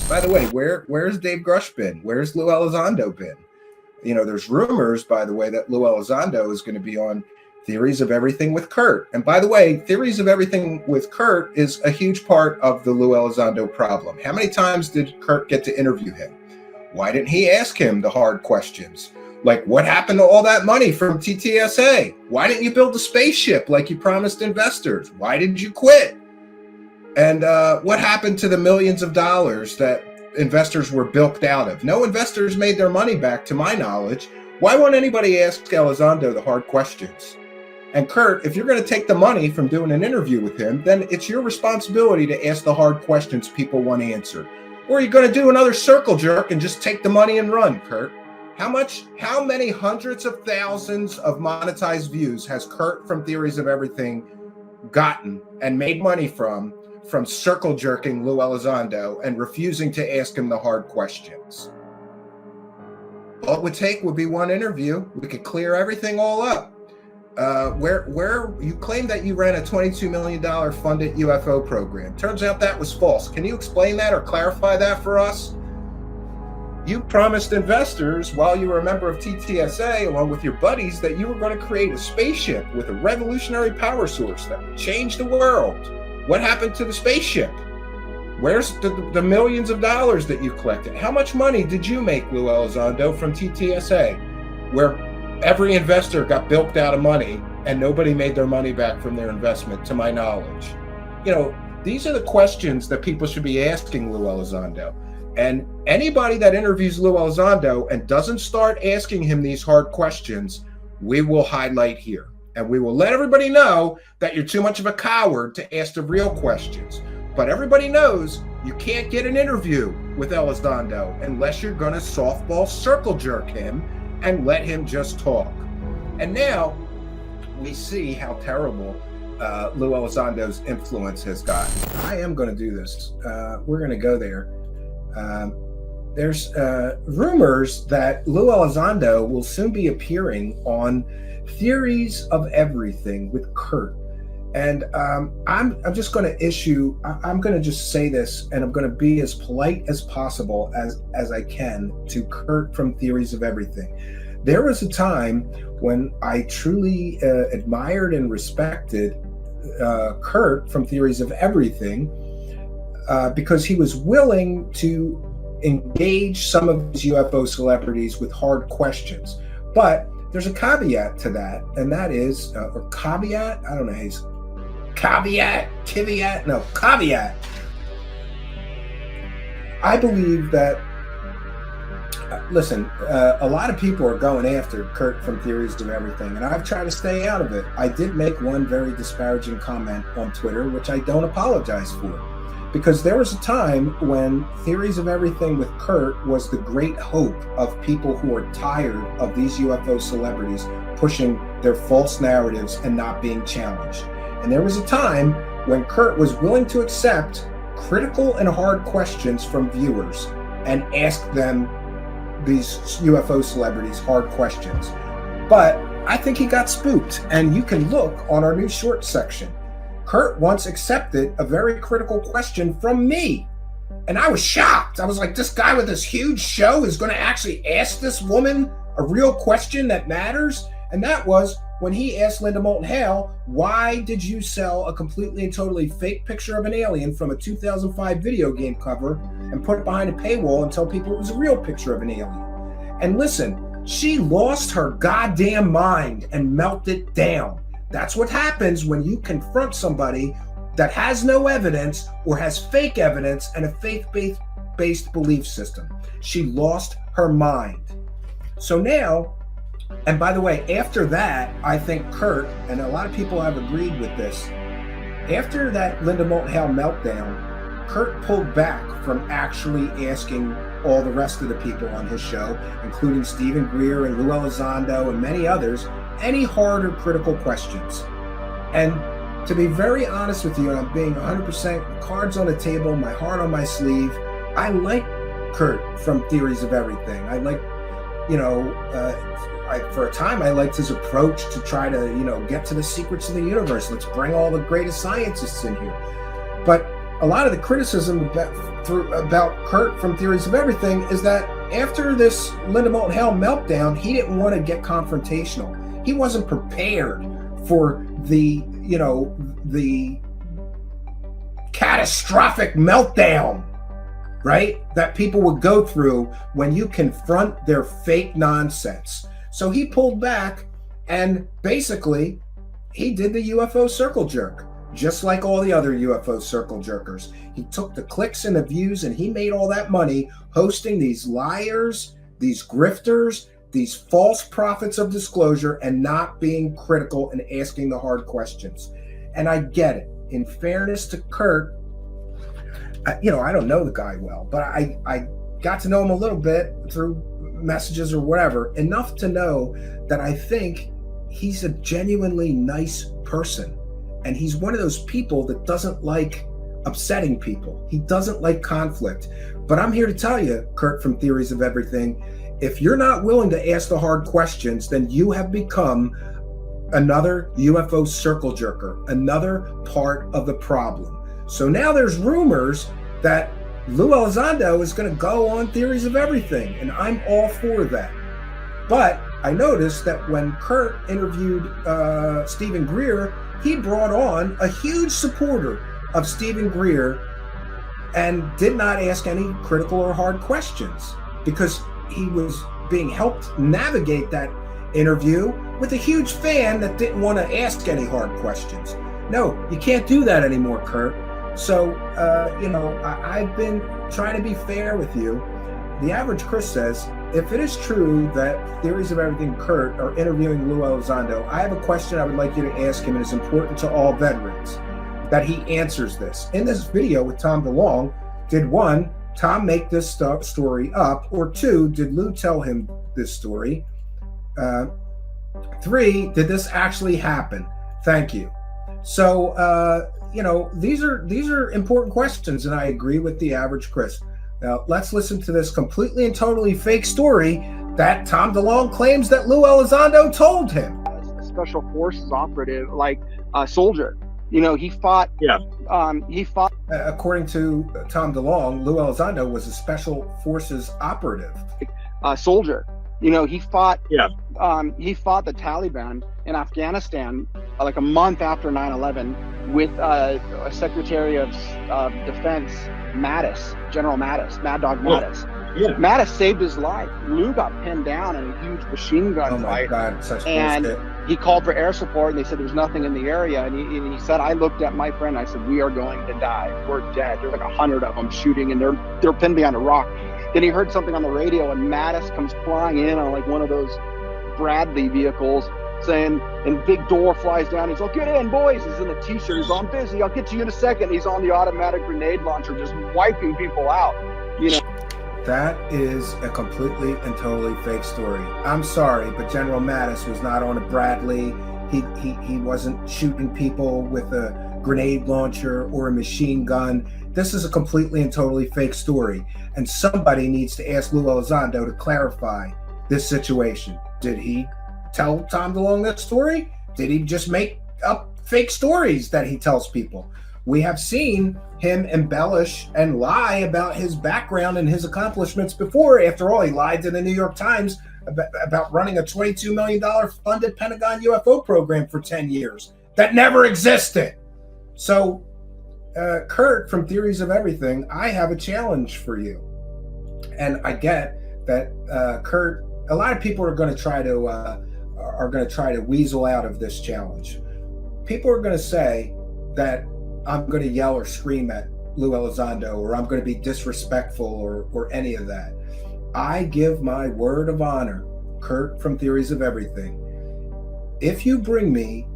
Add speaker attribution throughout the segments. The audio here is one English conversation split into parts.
Speaker 1: By the way, where's Dave Grush been? Where's Lue Elizondo been? You know, there's rumors, by the way, that Lue Elizondo is going to be on Theories of Everything with Curt. And by the way, Theories of Everything with Curt is a huge part of the Lue Elizondo problem. How many times did Curt get to interview him? Why didn't he ask him the hard questions? Like, what happened to all that money from TTSA? Why didn't you build a spaceship like you promised investors? Why did you quit? And what happened to the millions of dollars that investors were bilked out of? No investors made their money back, to my knowledge. Why won't anybody ask Elizondo the hard questions? And Curt, if you're going to take the money from doing an interview with him, then it's your responsibility to ask the hard questions people want answered. Or are you going to do another circle jerk and just take the money and run, Curt? How many hundreds of thousands of monetized views has Curt from Theories of Everything gotten and made money from circle jerking Lue Elizondo and refusing to ask him the hard questions? All it would take would be one interview. We could clear everything all up. Where you claim that you ran a $22 million funded UFO program. Turns out that was false. Can you explain that or clarify that for us? You promised investors while you were a member of TTSA, along with your buddies, that you were going to create a spaceship with a revolutionary power source that would change the world. What happened to the spaceship? Where's the millions of dollars that you collected? How much money did you make, Lue Elizondo, from TTSA, where every investor got bilked out of money and nobody made their money back from their investment, to my knowledge? You know, these are the questions that people should be asking Lue Elizondo. And anybody that interviews Lue Elizondo and doesn't start asking him these hard questions, we will highlight here. And we will let everybody know that you're too much of a coward to ask the real questions. But everybody knows you can't get an interview with Elizondo unless you're going to softball circle jerk him and let him just talk. And now we see how terrible Lue Elizondo's influence has gotten. I am going to do this. We're going to go there. There's rumors that Lue Elizondo will soon be appearing on Theories of Everything with Curt. And I'm just going to I'm going to just say this, and I'm going to be as polite as possible as I can to Curt from Theories of Everything. There was a time when I truly admired and respected Curt from Theories of Everything because he was willing to engage some of these UFO celebrities with hard questions. But there's a caveat to that, and that is, or caveat, I don't know, he's caveat. I believe that, listen, a lot of people are going after Curt from Theories of Everything, and I've tried to stay out of it. I did make one very disparaging comment on Twitter, which I don't apologize for, because there was a time when Theories of Everything with Curt was the great hope of people who are tired of these UFO celebrities pushing their false narratives and not being challenged. And there was a time when Curt was willing to accept critical and hard questions from viewers and ask them, these UFO celebrities, hard questions. But I think he got spooked, and you can look on our new short section. Curt once accepted a very critical question from me, and I was shocked. I was like, this guy with this huge show is going to actually ask this woman a real question that matters? And that was when he asked Linda Moulton Hale, why did you sell a completely and totally fake picture of an alien from a 2005 video game cover and put it behind a paywall and tell people it was a real picture of an alien? And listen, she lost her goddamn mind and melted down. That's what happens when you confront somebody that has no evidence or has fake evidence and a faith-based belief system. She lost her mind. So now, and by the way, after that, I think Curt, and a lot of people have agreed with this, after that Linda Moulton Hale meltdown, Curt pulled back from actually asking all the rest of the people on his show, including Stephen Greer and Lue Elizondo and many others, any hard or critical questions. And to be very honest with you, and I'm being 100% cards on the table, my heart on my sleeve, I like Curt from Theories of Everything. I like, for a time, I liked his approach to try to, get to the secrets of the universe. Let's bring all the greatest scientists in here. But a lot of the criticism about Curt from Theories of Everything is that after this Linda Moulton Howe meltdown, he didn't want to get confrontational. He wasn't prepared for the catastrophic meltdown, right, that people would go through when you confront their fake nonsense. So he pulled back, and basically he did the UFO circle jerk, just like all the other UFO circle jerkers. He took the clicks and the views, and he made all that money hosting these liars, these grifters, these false prophets of disclosure, and not being critical and asking the hard questions. And I get it. In fairness to Curt, I don't know the guy well, but I got to know him a little bit through messages or whatever, enough to know that I think he's a genuinely nice person. And he's one of those people that doesn't like upsetting people. He doesn't like conflict. But I'm here to tell you, Curt from Theories of Everything, if you're not willing to ask the hard questions, then you have become another UFO circle jerker, another part of the problem. So now there's rumors that Lue Elizondo is going to go on Theories of Everything, and I'm all for that. But I noticed that when Curt interviewed Stephen Greer, he brought on a huge supporter of Stephen Greer and did not ask any critical or hard questions, because he was being helped navigate that interview with a huge fan that didn't want to ask any hard questions. No, you can't do that anymore, Curt. So, I've been trying to be fair with you. The Average Chris says, if it is true that Theories of Everything Curt are interviewing Lue Elizondo, I have a question I would like you to ask him, and it's important to all veterans that he answers this. In this video with Tom DeLonge, did one, Tom make this story up, or two, did Lue tell him this story? Three, did this actually happen? Thank you. So, these are important questions, and I agree with the Average Chris. Now, let's listen to this completely and totally fake story that Tom DeLonge claims that Lue Elizondo told him.
Speaker 2: A special forces operative, like a soldier. He fought. Yeah. He fought.
Speaker 1: According to Tom DeLonge, Lue Elizondo was a special forces operative.
Speaker 2: A soldier. He fought. Yeah. He fought the Taliban in Afghanistan like a month after 9/11 with Secretary of Defense Mattis, General Mattis, Mad Dog Mattis. Yeah. Mattis saved his life. Lue got pinned down in a huge machine gun fight. God, such and bullshit. He called for air support, and they said there was nothing in the area. And he said, I looked at my friend, and I said, we are going to die. We're dead. There's like 100 of them shooting, and they're pinned behind a rock. Then he heard something on the radio, and Mattis comes flying in on like one of those Bradley vehicles, saying, and big door flies down. He's like, get in, boys. He's in a t-shirt. He's on busy. I'll get to you in a second. He's on the automatic grenade launcher, just wiping people out.
Speaker 1: That is a completely and totally fake story. I'm sorry, but General Mattis was not on a Bradley. He wasn't shooting people with a grenade launcher or a machine gun. This is a completely and totally fake story. And somebody needs to ask Lue Elizondo to clarify this situation. Did he tell Tom DeLonge that story? Did he just make up fake stories that he tells people? We have seen him embellish and lie about his background and his accomplishments before. After all, he lied to the New York Times about running a $22 million funded Pentagon UFO program for 10 years that never existed. So, Curt from Theories of Everything, I have a challenge for you. And I get that Curt, a lot of people are going to try to weasel out of this challenge. People are going to say that I'm going to yell or scream at Lue Elizondo, or I'm going to be disrespectful, or any of that. I give my word of honor, Curt from Theories of Everything. If you bring me,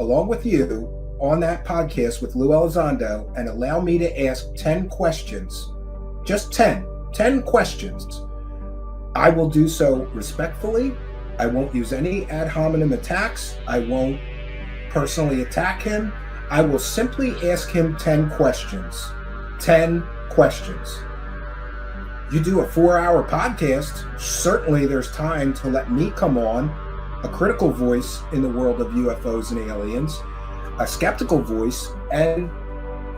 Speaker 1: along with you, on that podcast with Lue Elizondo and allow me to ask 10 questions, just 10 questions, I will do so respectfully. I won't use any ad hominem attacks. I won't personally attack him. I will simply ask him 10 questions. 10 questions. You do a 4-hour podcast, certainly there's time to let me come on, a critical voice in the world of UFOs and aliens, a skeptical voice, and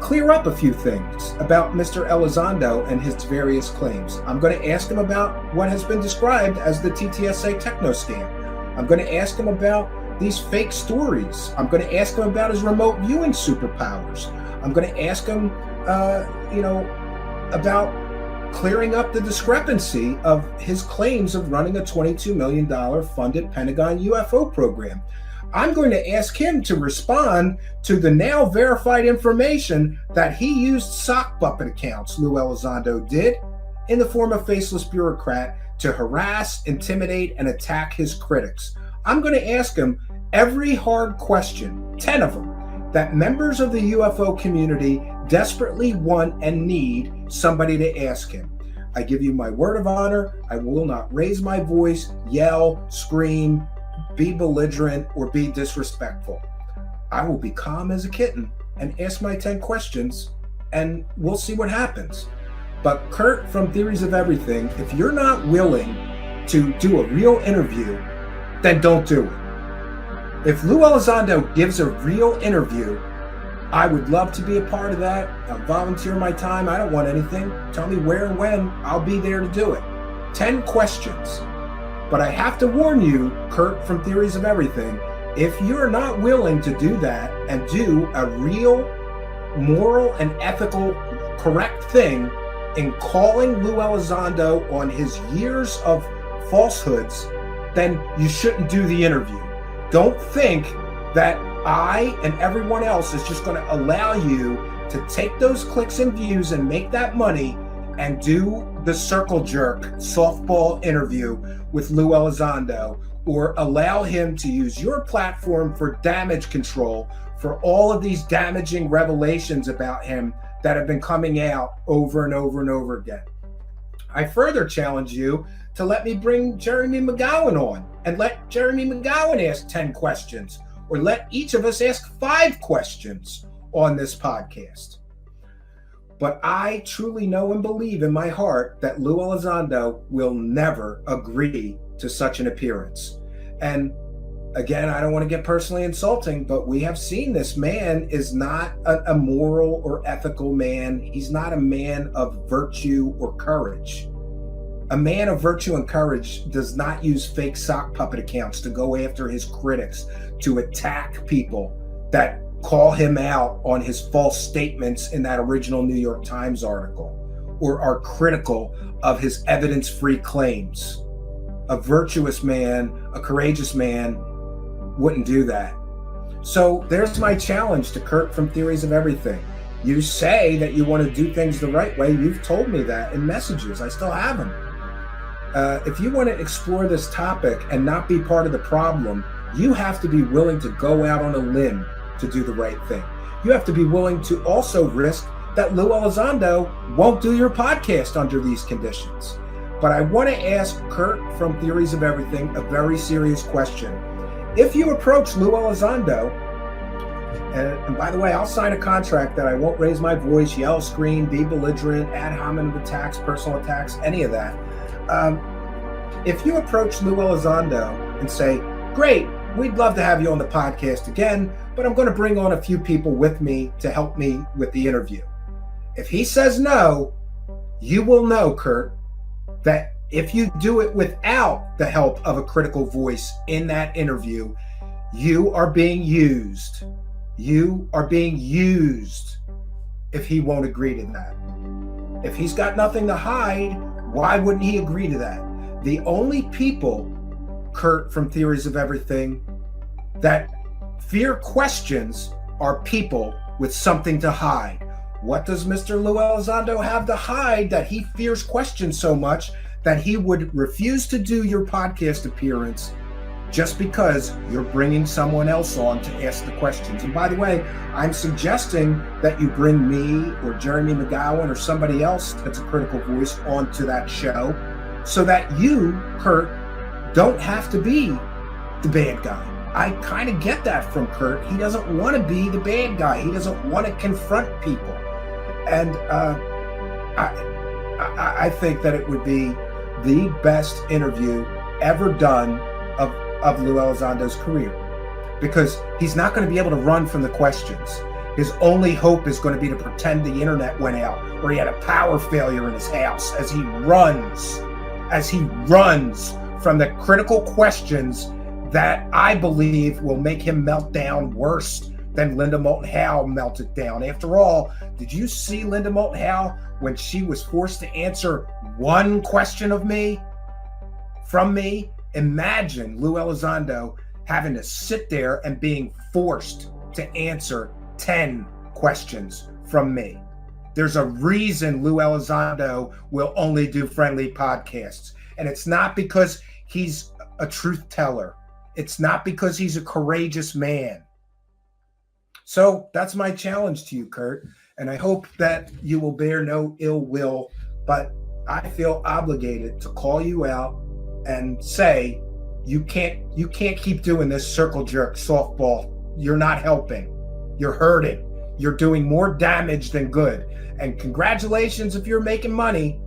Speaker 1: clear up a few things about Mr. Elizondo and his various claims. I'm going to ask him about what has been described as the TTSA techno scam. I'm going to ask him about these fake stories. I'm going to ask him about his remote viewing superpowers. I'm going to ask him, about clearing up the discrepancy of his claims of running a $22 million funded Pentagon UFO program. I'm going to ask him to respond to the now verified information that he used sock puppet accounts, Lue Elizondo did, in the form of faceless bureaucrat to harass, intimidate, and attack his critics. I'm going to ask him every hard question, 10 of them, that members of the UFO community desperately want and need somebody to ask him. I give you my word of honor, I will not raise my voice, yell, scream, be belligerent, or be disrespectful. I will be calm as a kitten and ask my 10 questions, and we'll see what happens. But Kurt from Theories of Everything, if you're not willing to do a real interview, then don't do it. If Lue Elizondo gives a real interview, I would love to be a part of that. I'll volunteer my time. I don't want anything. Tell me where and when. I'll be there to do it. 10 questions. But I have to warn you, Kurt from Theories of Everything, if you're not willing to do that and do a real moral and ethical correct thing in calling Lue Elizondo on his years of falsehoods, then you shouldn't do the interview. Don't think that I and everyone else is just going to allow you to take those clicks and views and make that money and do the circle jerk softball interview with Lue Elizondo, or allow him to use your platform for damage control for all of these damaging revelations about him that have been coming out over and over and over again. I further challenge you to let me bring Jeremy McGowan on and let Jeremy McGowan ask 10 questions, or let each of us ask 5 questions on this podcast. But I truly know and believe in my heart that Lue Elizondo will never agree to such an appearance. And again, I don't want to get personally insulting, but we have seen this man is not a moral or ethical man. He's not a man of virtue or courage. A man of virtue and courage does not use fake sock puppet accounts to go after his critics, to attack people that call him out on his false statements in that original New York Times article, or are critical of his evidence-free claims. A virtuous man, a courageous man wouldn't do that. So there's my challenge to Kurt from Theories of Everything. You say that you want to do things the right way. You've told me that in messages. I still have them. If you want to explore this topic and not be part of the problem, you have to be willing to go out on a limb to do the right thing. You have to be willing to also risk that Lue Elizondo won't do your podcast under these conditions. But I want to ask Kurt from Theories of Everything a very serious question. If you approach Lue Elizondo, and by the way, I'll sign a contract that I won't raise my voice, yell, scream, be belligerent, ad hominem attacks, personal attacks, any of that. If you approach Lue Elizondo and say, great, we'd love to have you on the podcast again, but I'm going to bring on a few people with me to help me with the interview. If he says no, you will know, Kurt, that if you do it without the help of a critical voice in that interview, you are being used. You are being used if he won't agree to that. If he's got nothing to hide, why wouldn't he agree to that? The only people, Kurt from Theories of Everything, that fear questions are people with something to hide. What does Mr. Lue Elizondo have to hide that he fears questions so much that he would refuse to do your podcast appearance just because you're bringing someone else on to ask the questions? And by the way, I'm suggesting that you bring me or Jeremy McGowan or somebody else that's a critical voice onto that show so that you, Kurt, don't have to be the bad guy. I kind of get that from Kurt. He doesn't want to be the bad guy. He doesn't want to confront people. And I think that it would be the best interview ever done of Lue Elizondo's career, because he's not going to be able to run from the questions. his only hope is going to be to pretend the internet went out or he had a power failure in his house as he runs from the critical questions that I believe will make him melt down worse than Linda Moulton Howe melted down. After all, did you see Linda Moulton Howe when she was forced to answer one question from me? Imagine Lue Elizondo having to sit there and being forced to answer 10 questions from me. There's a reason Lue Elizondo will only do friendly podcasts. And it's not because he's a truth teller. It's not because he's a courageous man. So that's my challenge to you, Kurt. And I hope that you will bear no ill will, but I feel obligated to call you out and say, you can't keep doing this circle jerk softball. You're not helping. You're hurting. You're doing more damage than good. And congratulations if you're making money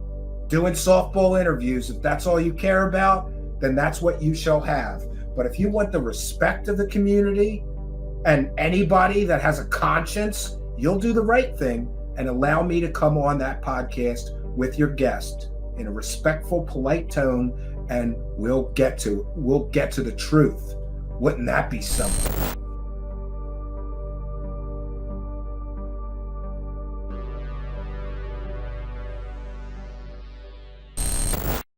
Speaker 1: doing softball interviews. If that's all you care about, then that's what you shall have. But if you want the respect of the community and anybody that has a conscience, you'll do the right thing and allow me to come on that podcast with your guest in a respectful, polite tone, and we'll get to the truth. Wouldn't that be something?